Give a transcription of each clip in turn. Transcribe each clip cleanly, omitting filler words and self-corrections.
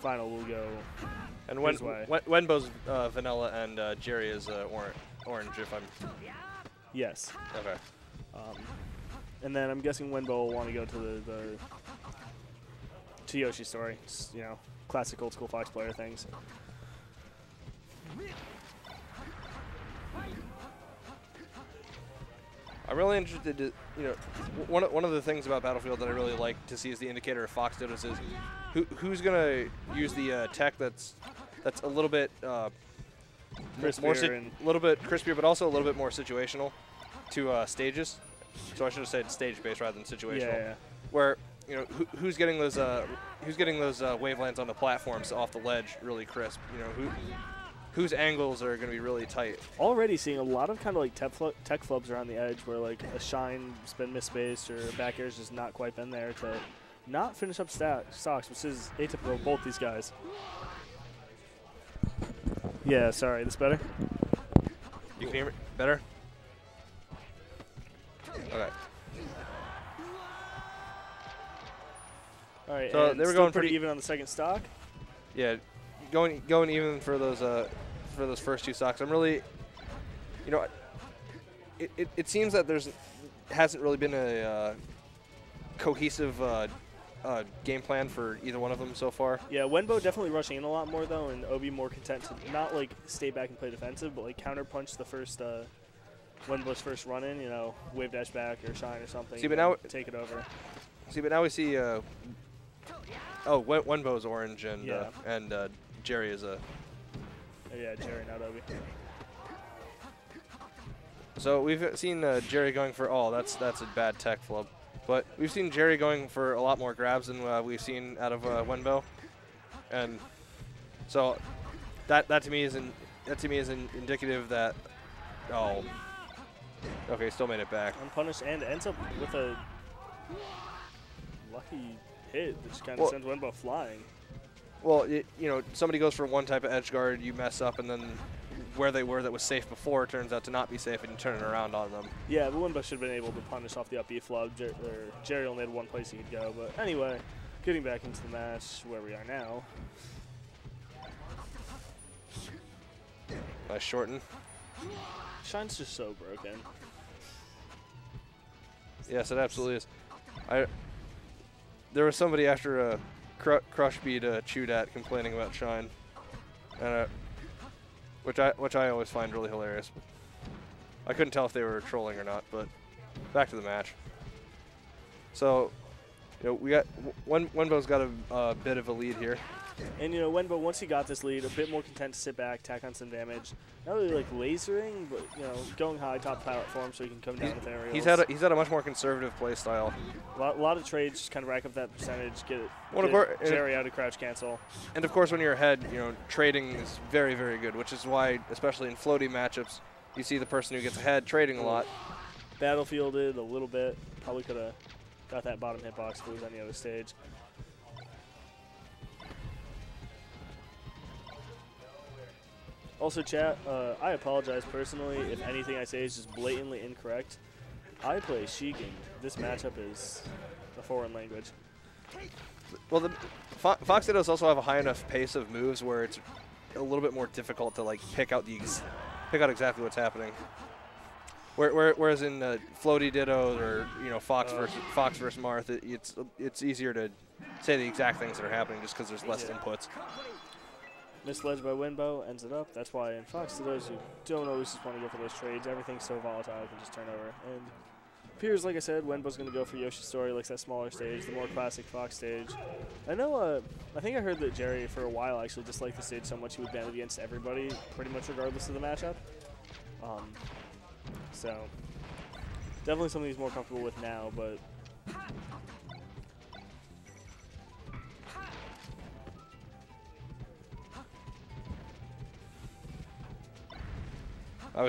final will go And his way. Wenbo's vanilla and Jerry is orange, if I'm... Yes. Okay. And then I'm guessing Wenbo will want to go to to Yoshi's story. It's, you know, classic old school Fox player things. I'm really interested to, you know, one of the things about Battlefield that I really like to see as the indicator of Fox Dittos is who's gonna use the tech that's a little bit a little bit crispier, but also a little bit more situational to stages. So I should have said stage based rather than situational. Yeah. Where, you know, who's getting those wavelands on the platforms off the ledge really crisp. You know, whose angles are going to be really tight. Already seeing a lot of kind of like tech flubs around the edge where like a shine's been misspaced or a back air's just not quite been there to not finish up stocks, which is atypical of both these guys. Yeah, sorry, this better? You can hear me better? Okay. All right, so and they were still going pretty even on the second stock. Yeah, going even for those first two stocks. I'm really, you know, it seems that hasn't really been a cohesive game plan for either one of them so far. Yeah, Wenbo definitely rushing in a lot more though, and Obi more content to not like stay back and play defensive, but like counter punch the first Wenbo's first run in, you know, wave dash back or shine or something. See, but now take it over. See, but now we see. Wenbo's orange and Jerry is a. Yeah, Jerry, not Obi. So we've seen Jerry going for that's a bad tech flub, but we've seen Jerry going for a lot more grabs than we've seen out of Wenbo, and so that to me is indicative that okay, still made it back. Unpunished and ends up with a lucky hit that just kind of sends Wenbo flying. Well, you know, somebody goes for one type of edge guard, you mess up, and then where they were that was safe before turns out to not be safe, and you turn it around on them. Yeah, but Wenbo should have been able to punish off the up B flub. Jerry only had one place he could go. But anyway, getting back into the match where we are now. Nice shorten. Shine's just so broken. Yes, it absolutely is. There was somebody after a crush beat chewed at complaining about Shine, and which I always find really hilarious. I couldn't tell if they were trolling or not, but back to the match. So, you know, we got Wenbo's got a bit of a lead here. And, you know, Wenbo, once he got this lead, a bit more content to sit back, tack on some damage. Not really like lasering, but, you know, going high top platform so he can come down with aerials. He's had a much more conservative play style. A lot of trades, just kind of rack up that percentage, get Jerry out of crouch cancel. And, of course, when you're ahead, you know, trading is very, very good, which is why, especially in floaty matchups, you see the person who gets ahead trading a lot. Battlefielded a little bit. Probably could have got that bottom hitbox if it was on the other stage. Also, chat, I apologize personally if anything I say is just blatantly incorrect. I play Shigen. This matchup is a foreign language. Well, the Fox Dittos also have a high enough pace of moves where it's a little bit more difficult to like pick out exactly what's happening. Whereas in floaty Ditto or Fox versus Marth, it's easier to say the exact things that are happening just because there's less inputs. Misledged by Wenbo, ends it up. That's why in Fox Dittos you don't always just want to go for those trades. Everything's so volatile, you can just turn over. And appears, like I said, Wenbo's going to go for Yoshi's story, likes that smaller stage, the more classic Fox stage. I know, I think I heard that Jerry for a while actually disliked the stage so much he would ban it against everybody, pretty much regardless of the matchup. So definitely something he's more comfortable with now, but I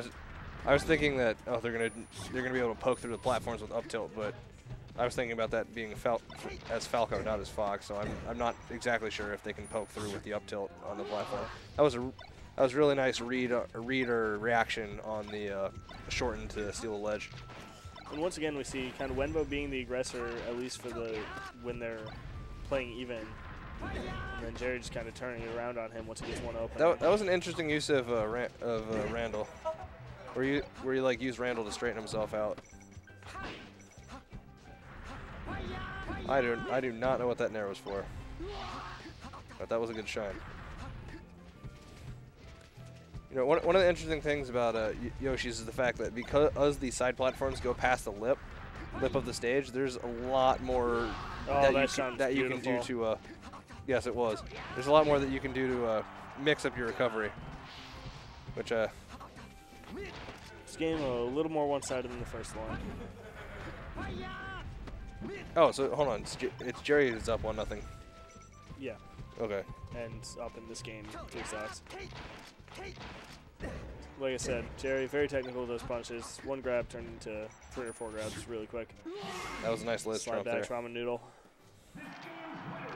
was thinking that they're gonna be able to poke through the platforms with up tilt, but I was thinking about that being as Falco, not as Fox. So I'm not exactly sure if they can poke through with the up tilt on the platform. That was a really nice read or reaction on the shorten to steal the ledge. And once again, we see kind of Wenbo being the aggressor, at least for when they're playing even. And then Jerry just kind of turning it around on him once he gets one open. That was an interesting use of Randall, where you like use Randall to straighten himself out. I do not know what that nair was for, but that was a good shine. You know, one of the interesting things about Yoshi's is the fact that because the side platforms go past the lip of the stage, there's a lot more that you can do to. Yes, it was. There's a lot more that you can do to mix up your recovery, which this game a little more one-sided than the first one. Oh, so hold on. It's Jerry who's up 1-0. Yeah. Okay. And up in this game 3 sets. Like I said, Jerry very technical with those punches. One grab turned into 3 or 4 grabs really quick. That was a nice lid slide trump back there. ramen noodle.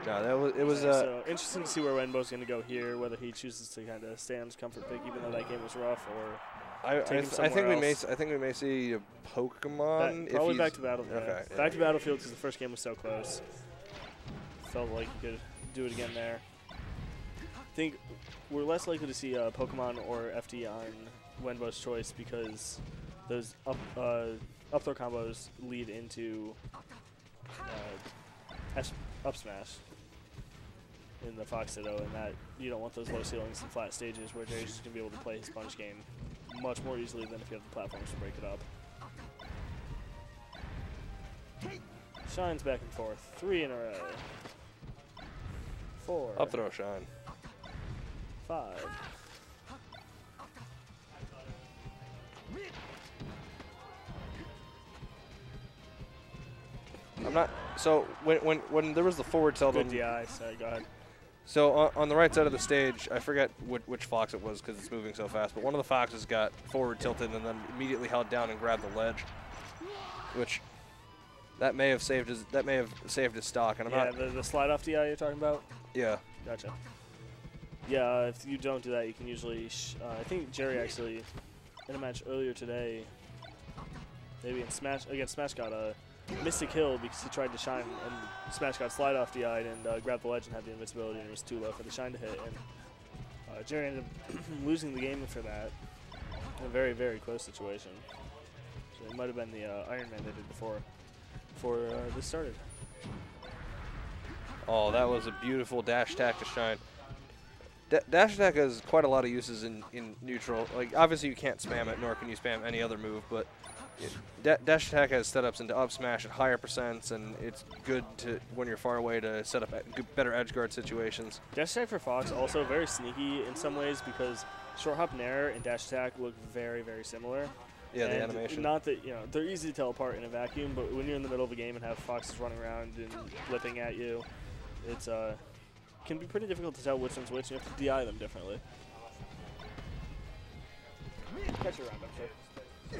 No, it was. So interesting to see where Wenbo's going to go here. Whether he chooses to kind of stay on his comfort pick, even though that game was rough, or I think we may see a Pokemon. Probably back to Battlefield. Okay, yeah. Back to Battlefield because the first game was so close. Felt like you could do it again there. I think we're less likely to see Pokemon or FD on Wenbo's choice because those up throw combos lead into up smash in the Fox Ditto, and that you don't want those low ceilings and flat stages where Jerry's just going to be able to play his punch game much more easily than if you have the platforms to break it up. Shines back and forth. 3 in a row. 4. Up throw shine. 5. I'm not. So when there was the forward tilt. Good DI. Sorry, go ahead. So on the right side of the stage, I forget which fox it was because it's moving so fast, but one of the foxes got forward tilted and then immediately held down and grabbed the ledge, which that may have saved his stock. And I'm not. The slide off DI you're talking about. Yeah. Gotcha. Yeah, if you don't do that, you can usually. I think Jerry actually, in a match earlier today, maybe in Smash against Smash got a Mystic Hill because he tried to shine and Smash got slide off DI'd and grabbed the ledge and had the invincibility and it was too low for the shine to hit, and Jerry ended up losing the game for that in a very, very close situation. So it might have been the Iron Man they did before this started. Oh, that was a beautiful dash attack to shine. Dash attack has quite a lot of uses in neutral. Like obviously you can't spam it, nor can you spam any other move, but dash attack has setups into up smash at higher percents, and it's good to when you're far away to set up better edge guard situations. Dash attack for Fox also very sneaky in some ways because short hop nair and dash attack look very, very similar. Yeah, and the animation. Not that they're easy to tell apart in a vacuum, but when you're in the middle of a game and have foxes running around and flipping at you, it's can be pretty difficult to tell which one's which. You have to DI them differently. Catch your round up, sir.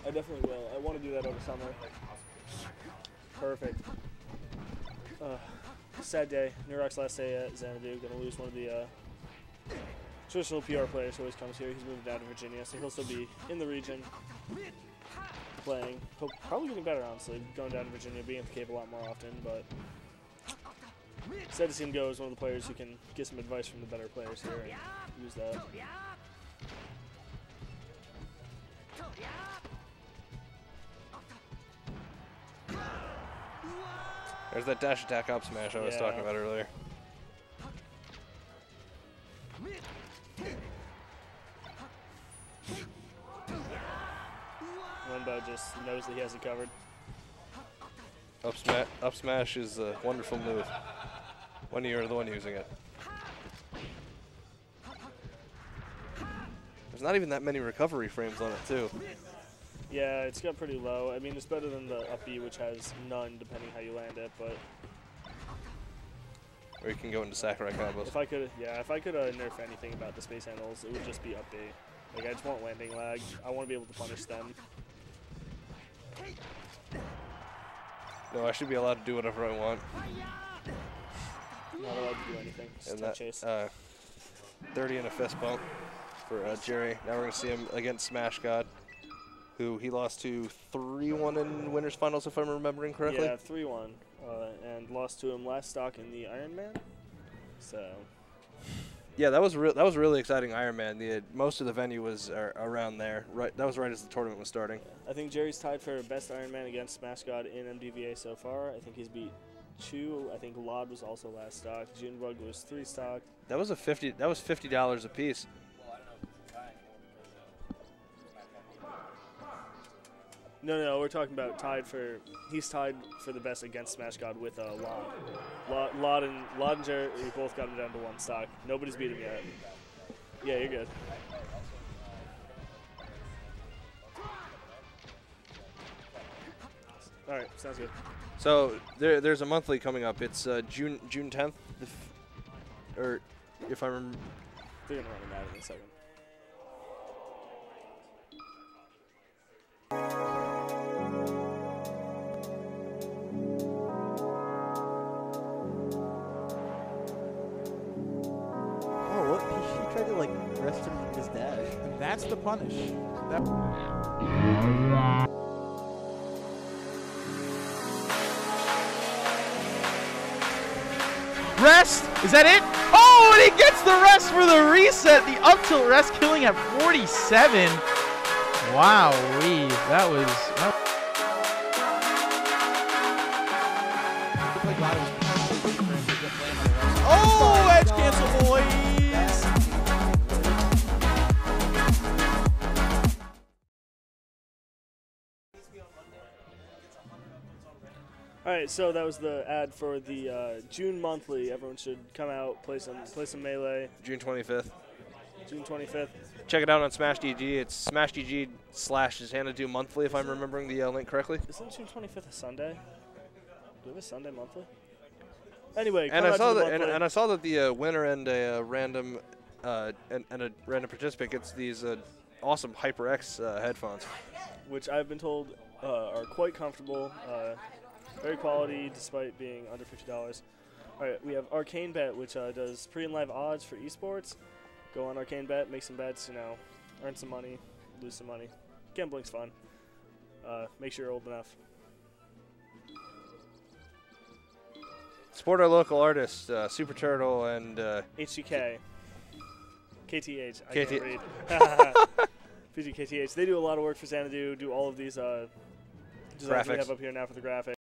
I definitely will. I want to do that over summer. Perfect. Sad day. Nurok's last day at Xanadu. Going to lose one of the traditional PR players who always comes here. He's moving down to Virginia, so he'll still be in the region playing. He'll probably getting better, honestly, going down to Virginia, being at the Cape a lot more often, but sad to see him go as one of the players who can get some advice from the better players here and use that. There's that dash attack up smash I was talking about earlier. Wenbo just knows that he has it covered. Up smash is a wonderful move when you're the one using it. There's not even that many recovery frames on it, too. Yeah, it's got pretty low. I mean, it's better than the up B, which has none, depending how you land it. But or you can go into Sakurai combos. If I could nerf anything about the space handles, it would just be up B. Like, I just want landing lag. I want to be able to punish them. No, I should be allowed to do whatever I want. Not allowed to do anything. Just and that, chase. 30 and a fist bump for Jerry. Now we're going to see him against Smash God. who he lost to 3-1 in winners finals, if I'm remembering correctly. Yeah, 3-1, and lost to him last stock in the Ironman. So. Yeah, that was really exciting Ironman. Most of the venue was around there. Right, that was right as the tournament was starting. I think Jerry's tied for best Ironman against Smash God in MDVA so far. I think he's beat 2. I think Lod was also last stock. Junebug was 3 stock. That was $50 a piece. No, we're talking about he's tied for the best against Smash God with Lod. Lod and Jerry, we both got him down to 1 stock. Nobody's beat him yet. Yeah, you're good. All right, sounds good. So there's a monthly coming up. It's June 10th, or if I remember. They're gonna run him out in a second. Oh, what? He tried to like arrest him with his dad. And that's the punish. That rest? Is that it? Oh, and he gets the rest for the reset. The up tilt rest killing at 47. Wow-wee. That was... Oh, edge cancel, boys. All right, so that was the ad for the June monthly. Everyone should come out, play some Melee. June 25th. June 25th. Check it out on SmashDG. It's SmashDG/Xanadu monthly, if I'm remembering the link correctly. Isn't June 25th a Sunday? Do we have a Sunday monthly? Anyway, and I saw that the winner and a random participant gets these awesome HyperX headphones, which I've been told are quite comfortable, very quality despite being under $50. All right, we have Arcane Bet, which does pre and live odds for esports. Go on Arcane Bet, make some bets, earn some money, lose some money. Gambling's fun. Make sure you're old enough. Support our local artists, Super Turtle and HGK. KTH. I KT can't read. PGKTH. They do a lot of work for Xanadu, do all of these designs we have up here now for the graphics.